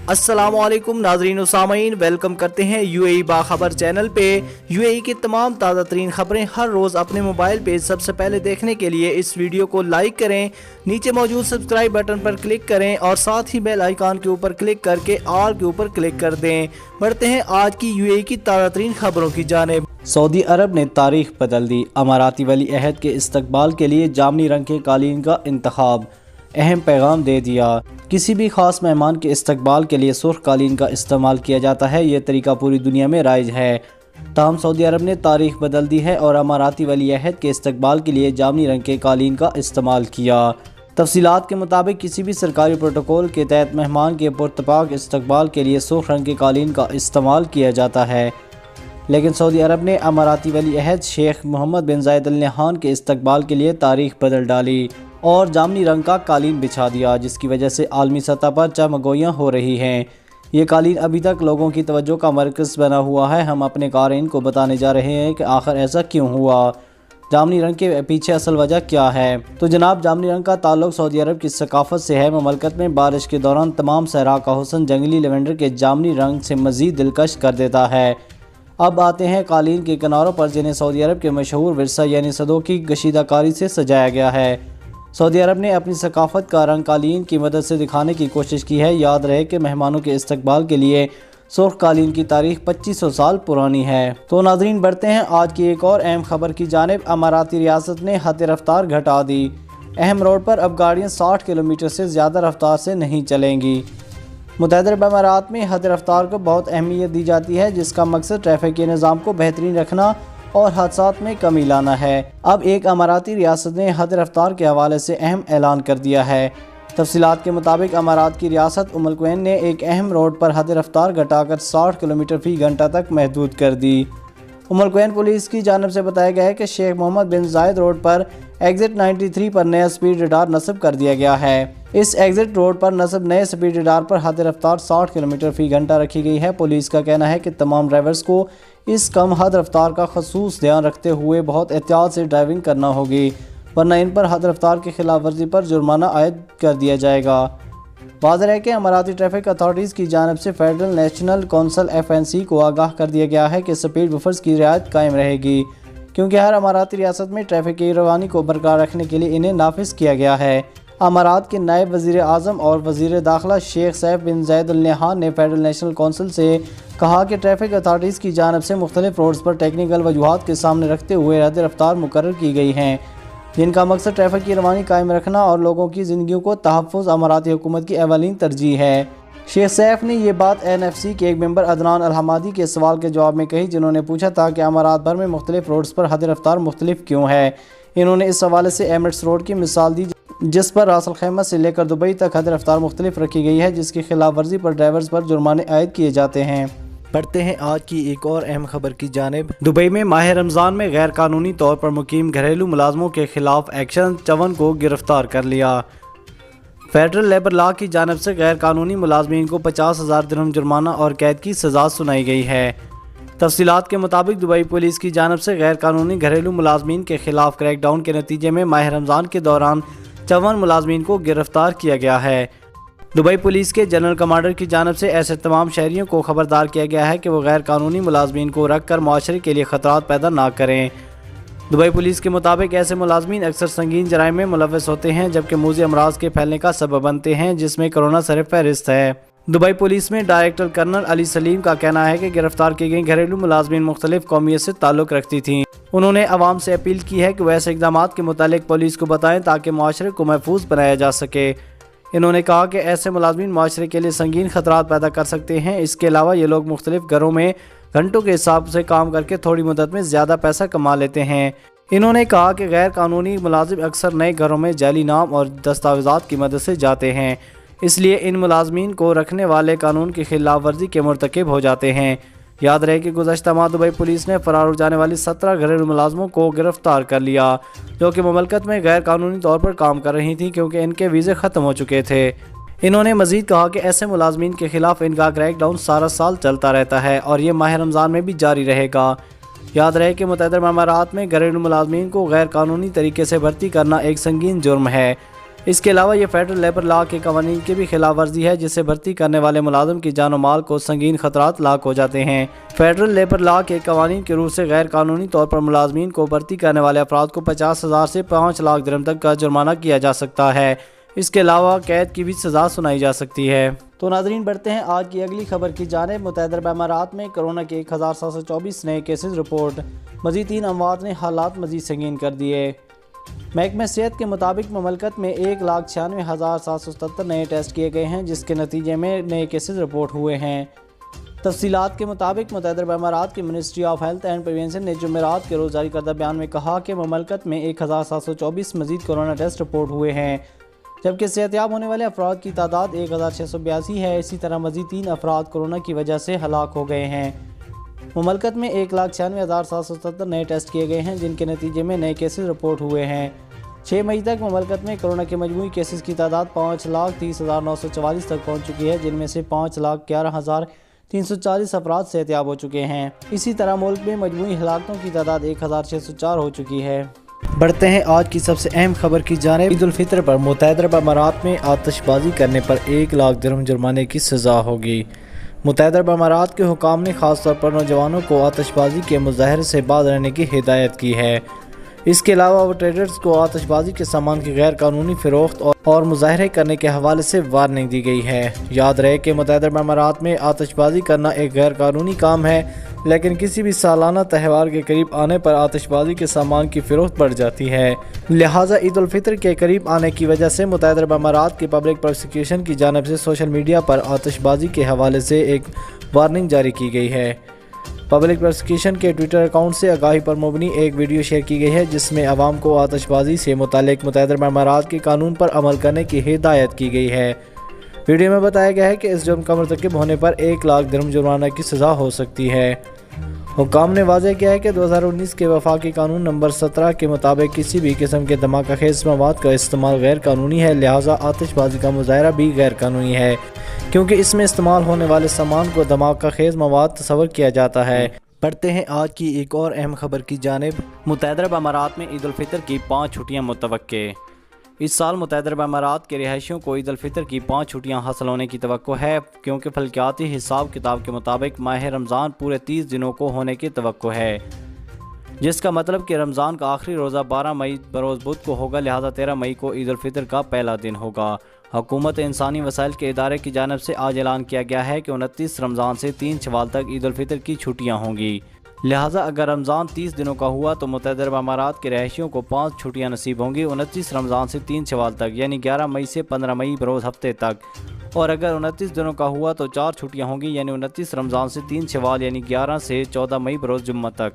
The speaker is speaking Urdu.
السلام علیکم ناظرین و سامعین، ویلکم کرتے ہیں UAE باخبر چینل پہ۔ UAE کی تمام تازہ ترین خبریں ہر روز اپنے موبائل پہ سب سے پہلے دیکھنے کے لیے اس ویڈیو کو لائک کریں، نیچے موجود سبسکرائب بٹن پر کلک کریں اور ساتھ ہی بیل آئیکن کے اوپر کلک کر کے آل کے اوپر کلک کر دیں۔ بڑھتے ہیں آج کی UAE کی تازہ ترین خبروں کی جانب۔ سعودی عرب نے تاریخ بدل دی، اماراتی ولی عہد کے استقبال کے لیے جامنی رنگ کے قالین کا انتخاب، اہم پیغام دے دیا۔ کسی بھی خاص مہمان کے استقبال کے لیے سرخ قالین کا استعمال کیا جاتا ہے، یہ طریقہ پوری دنیا میں رائج ہے، تاہم سعودی عرب نے تاریخ بدل دی ہے اور اماراتی ولی عہد کے استقبال کے لیے جامنی رنگ کے قالین کا استعمال کیا۔ تفصیلات کے مطابق کسی بھی سرکاری پروٹوکول کے تحت مہمان کے پرتپاک استقبال کے لیے سرخ رنگ کے قالین کا استعمال کیا جاتا ہے، لیکن سعودی عرب نے اماراتی ولی عہد شیخ محمد بن زاید ال نہیان کے استقبال کے لیے تاریخ بدل ڈالی اور جامنی رنگ کا قالین بچھا دیا، جس کی وجہ سے عالمی سطح پر چمگوئیاں ہو رہی ہیں۔ یہ قالین ابھی تک لوگوں کی توجہ کا مرکز بنا ہوا ہے۔ ہم اپنے قارئین کو بتانے جا رہے ہیں کہ آخر ایسا کیوں ہوا، جامنی رنگ کے پیچھے اصل وجہ کیا ہے۔ تو جناب، جامنی رنگ کا تعلق سعودی عرب کی ثقافت سے ہے۔ مملکت میں بارش کے دوران تمام صحرا کا حسن جنگلی لیونڈر کے جامنی رنگ سے مزید دلکش کر دیتا ہے۔ اب آتے ہیں قالین کے کناروں پر، جنہیں سعودی عرب کے مشہور ورثہ یعنی صدوں کی کشیدہ کاری سے سجایا گیا ہے۔ سعودی عرب نے اپنی ثقافت کا رنگ قالین کی مدد سے دکھانے کی کوشش کی ہے۔ یاد رہے کہ مہمانوں کے استقبال کے لیے سرخ قالین کی تاریخ 2500 سال پرانی ہے۔ تو ناظرین، بڑھتے ہیں آج کی ایک اور اہم خبر کی جانب۔ اماراتی ریاست نے حد رفتار گھٹا دی، اہم روڈ پر اب گاڑیاں 60 کلومیٹر سے زیادہ رفتار سے نہیں چلیں گی۔ متحدہ عرب امارات میں حد رفتار کو بہت اہمیت دی جاتی ہے، جس کا مقصد ٹریفک کے نظام کو بہترین رکھنا اور حادثات میں کمی لانا ہے۔ اب ایک اماراتی ریاست نے حد رفتار کے حوالے سے اہم اعلان کر دیا ہے۔ تفصیلات کے مطابق امارات کی ریاست القوین نے ایک اہم روڈ پر حد رفتار گھٹا کر 60 کلومیٹر فی گھنٹہ تک محدود کر دی۔ القوین پولیس کی جانب سے بتایا گیا ہے کہ شیخ محمد بن زاید روڈ پر ایگزٹ 93 پر نیا سپیڈ ریڈار نصب کر دیا گیا ہے۔ اس ایگزٹ روڈ پر نصب نئے سپیڈ ریڈار پر حد رفتار 60 کلومیٹر فی گھنٹہ رکھی گئی ہے۔ پولیس کا کہنا ہے کہ تمام ڈرائیورز کو اس کم حد رفتار کا خصوص دھیان رکھتے ہوئے بہت احتیاط سے ڈرائیونگ کرنا ہوگی، ورنہ ان پر حد رفتار کی خلاف ورزی پر جرمانہ عائد کر دیا جائے گا۔ واضح ہے کہ اماراتی ٹریفک اتھارٹیز کی جانب سے فیڈرل نیشنل کونسل FNC کو آگاہ کر دیا گیا ہے کہ سپیڈ بفرز کی رعایت قائم رہے گی، کیونکہ ہر اماراتی ریاست میں ٹریفک کی روانی کو برقرار رکھنے کے لیے انہیں نافذ کیا گیا ہے۔ امارات کے نائب وزیر اعظم اور وزیر داخلہ شیخ سیف بن زاید ال نہیان نے فیڈرل نیشنل کونسل سے کہا کہ ٹریفک اتھارٹیز کی جانب سے مختلف روڈز پر ٹیکنیکل وجوہات کے سامنے رکھتے ہوئے حد رفتار مقرر کی گئی ہیں، جن کا مقصد ٹریفک کی روانی قائم رکھنا اور لوگوں کی زندگیوں کو تحفظ اماراتی حکومت کی اولین ترجیح ہے۔ شیخ سیف نے یہ بات NFC کے ایک ممبر عدنان الحمادی کے سوال کے جواب میں کہی، جنہوں نے پوچھا تھا کہ امارات بھر میں مختلف روڈز پر حد رفتار مختلف کیوں ہے۔ انہوں نے اس حوالے سے ایمریٹس روڈ کی مثال دی، جس پر راس الخیمہ سے لے کر دبئی تک حد رفتار مختلف رکھی گئی ہے، جس کی خلاف ورزی پر ڈرائیورز پر جرمانے عائد کیے جاتے ہیں۔ بڑھتے ہیں آج کی ایک اور اہم خبر کی جانب۔ دبئی میں ماہ رمضان میں غیر قانونی طور پر مقیم گھریلو ملازموں کے خلاف ایکشن، 54 کو گرفتار کر لیا۔ فیڈرل لیبر لا کی جانب سے غیر قانونی ملازمین کو 50,000 درہم جرمانہ اور قید کی سزا سنائی گئی ہے۔ تفصیلات کے مطابق دبئی پولیس کی جانب سے غیر قانونی گھریلو ملازمین کے خلاف کریک ڈاؤن کے نتیجے میں ماہ رمضان کے دوران 54 ملازمین کو گرفتار کیا گیا ہے۔ دبئی پولیس کے جنرل کمانڈر کی جانب سے ایسے تمام شہریوں کو خبردار کیا گیا ہے کہ وہ غیر قانونی ملازمین کو رکھ کر معاشرے کے لیے خطرات پیدا نہ کریں۔ دبئی پولیس کے مطابق ایسے ملازمین اکثر سنگین جرائم میں ملوث ہوتے ہیں، جبکہ موذی امراض کے پھیلنے کا سبب بنتے ہیں، جس میں کرونا سر فہرست ہے۔ دبئی پولیس میں ڈائریکٹر کرنل علی سلیم کا کہنا ہے کہ گرفتار کی گئی گھریلو ملازمین مختلف قومیت سے تعلق رکھتی تھیں۔ انہوں نے عوام سے اپیل کی ہے کہ وہ ایسے اقدامات کے متعلق پولیس کو بتائیں تاکہ معاشرے کو محفوظ بنایا جا سکے۔ انہوں نے کہا کہ ایسے ملازمین معاشرے کے لیے سنگین خطرات پیدا کر سکتے ہیں۔ اس کے علاوہ یہ لوگ مختلف گھروں میں گھنٹوں کے حساب سے کام کر کے تھوڑی مدت میں زیادہ پیسہ کما لیتے ہیں۔ انہوں نے کہا کہ غیر قانونی ملازم اکثر نئے گھروں میں جعلی نام اور دستاویزات کی مدد سے جاتے ہیں، اس لیے ان ملازمین کو رکھنے والے قانون کی خلاف ورزی کے مرتکب ہو جاتے ہیں۔ یاد رہے کہ گزشتہ ماہ دبئی پولیس نے فرار ہو جانے والی 17 گھریلو ملازموں کو گرفتار کر لیا، جو کہ مملکت میں غیر قانونی طور پر کام کر رہی تھیں کیونکہ ان کے ویزے ختم ہو چکے تھے۔ انہوں نے مزید کہا کہ ایسے ملازمین کے خلاف ان کا کریک ڈاؤن سارا سال چلتا رہتا ہے اور یہ ماہ رمضان میں بھی جاری رہے گا۔ یاد رہے کہ متحدہ عرب امارات میں گھریلو ملازمین کو غیر قانونی طریقے سے بھرتی کرنا ایک سنگین جرم ہے۔ اس کے علاوہ یہ فیڈرل لیبر لا کے قوانین کی بھی خلاف ورزی ہے، جس سے بھرتی کرنے والے ملازم کی جان و مال کو سنگین خطرات لاحق ہو جاتے ہیں۔ فیڈرل لیبر لا کے قوانین کے روح سے غیر قانونی طور پر ملازمین کو بھرتی کرنے والے افراد کو 50,000 سے 5 لاکھ درہم تک کا جرمانہ کیا جا سکتا ہے۔ اس کے علاوہ قید کی بھی سزا سنائی جا سکتی ہے۔ تو ناظرین، بڑھتے ہیں آج کی اگلی خبر کی جانب۔ متحدہ عرب امارات میں کرونا کے 1724 نئے کیسز رپورٹ، مزید 3 اموات نے حالات مزید سنگین کر دیے۔ محکمہ صحت کے مطابق مملکت میں 1,96,777 نئے ٹیسٹ کیے گئے ہیں، جس کے نتیجے میں نئے کیسز رپورٹ ہوئے ہیں۔ تفصیلات کے مطابق متحدہ عرب امارات کی ministry of health and prevention نے جمعرات کے روز جاری کردہ بیان میں کہا کہ مملکت میں 1,724 مزید کورونا ٹیسٹ رپورٹ ہوئے ہیں، جبکہ صحتیاب ہونے والے افراد کی تعداد 1,682 ہے۔ اسی طرح مزید 3 افراد کورونا کی وجہ سے ہلاک ہو گئے ہیں۔ مملکت میں 1,96,777 نئے ٹیسٹ کیے گئے ہیں، جن کے نتیجے میں نئے کیسز رپورٹ ہوئے ہیں۔ 6 مئی تک مملکت میں کورونا کے مجموعی کیسز کی تعداد 5,30,944 تک پہنچ چکی ہے، جن میں سے 5,11,340 افراد صحتیاب ہو چکے ہیں۔ اسی طرح ملک میں مجموعی ہلاکتوں کی تعداد 1,604 ہو چکی ہے۔ بڑھتے ہیں آج کی سب سے اہم خبر کی جانب۔ عید الفطر پر متحدہ عرب امارات میں آتش بازی کرنے پر 1 لاکھ درہم جرمانے کی سزا ہوگی۔ متحدہ عرب امارات کے حکام نے خاص طور پر نوجوانوں کو آتش بازی کے مظاہرے سے باز رہنے کی ہدایت کی ہے۔ اس کے علاوہ وہ ٹریڈرز کو آتش بازی کے سامان کی غیر قانونی فروخت اور مظاہرے کرنے کے حوالے سے وارننگ دی گئی ہے۔ یاد رہے کہ متحدہ عرب امارات میں آتش بازی کرنا ایک غیر قانونی کام ہے، لیکن کسی بھی سالانہ تہوار کے قریب آنے پر آتش بازی کے سامان کی فروخت بڑھ جاتی ہے۔ لہٰذا عید الفطر کے قریب آنے کی وجہ سے متحدہ عرب امارات کی پبلک پروسیکیوشن کی جانب سے سوشل میڈیا پر آتش بازی کے حوالے سے ایک وارننگ جاری کی گئی ہے۔ پبلک پروسیکیوشن کے ٹویٹر اکاؤنٹ سے آگاہی پر مبنی ایک ویڈیو شیئر کی گئی ہے، جس میں عوام کو آتش بازی سے متعلق متحدہ عرب امارات کے قانون پر عمل کرنے کی ہدایت کی گئی ہے۔ ویڈیو میں بتایا گیا ہے کہ اس جرم کا مرتکب ہونے پر 1 لاکھ درہم جرمانہ کی سزا ہو سکتی ہے۔ حکام نے واضح کیا ہے کہ 2019 کے وفاقی قانون نمبر 17 کے مطابق کسی بھی قسم کے دھماکہ خیز مواد کا استعمال غیر قانونی ہے، لہٰذا آتش بازی کا مظاہرہ بھی غیر قانونی ہے، کیونکہ اس میں استعمال ہونے والے سامان کو دھماکہ خیز مواد تصور کیا جاتا ہے۔ بڑھتے ہیں آج کی ایک اور اہم خبر کی جانب۔ متحدہ عرب امارات میں عید الفطر کی 5 چھٹیاں متوقع۔ اس سال متحدہ عرب امارات کے رہائشیوں کو عید الفطر کی 5 چھٹیاں حاصل ہونے کی توقع ہے، کیونکہ فلکیاتی حساب کتاب کے مطابق ماہ رمضان پورے 30 دنوں کو ہونے کی توقع ہے، جس کا مطلب کہ رمضان کا آخری روزہ 12 مئی بروز بدھ کو ہوگا، لہذا 13 مئی کو عید الفطر کا پہلا دن ہوگا۔ حکومت انسانی وسائل کے ادارے کی جانب سے آج اعلان کیا گیا ہے کہ 29 رمضان سے 3 شوال تک عید الفطر کی چھٹیاں ہوں گی، لہٰذا اگر رمضان 30 دنوں کا ہوا تو متحدہ عرب امارات کے رہائشیوں کو 5 چھٹیاں نصیب ہوں گی، 29 رمضان سے 3 شوال تک، یعنی 11 مئی سے 15 مئی بروز ہفتے تک، اور اگر 29 دنوں کا ہوا تو 4 چھٹیاں ہوں گی، یعنی 29 رمضان سے 3 شوال یعنی 11 سے 14 مئی بروز جمعہ تک۔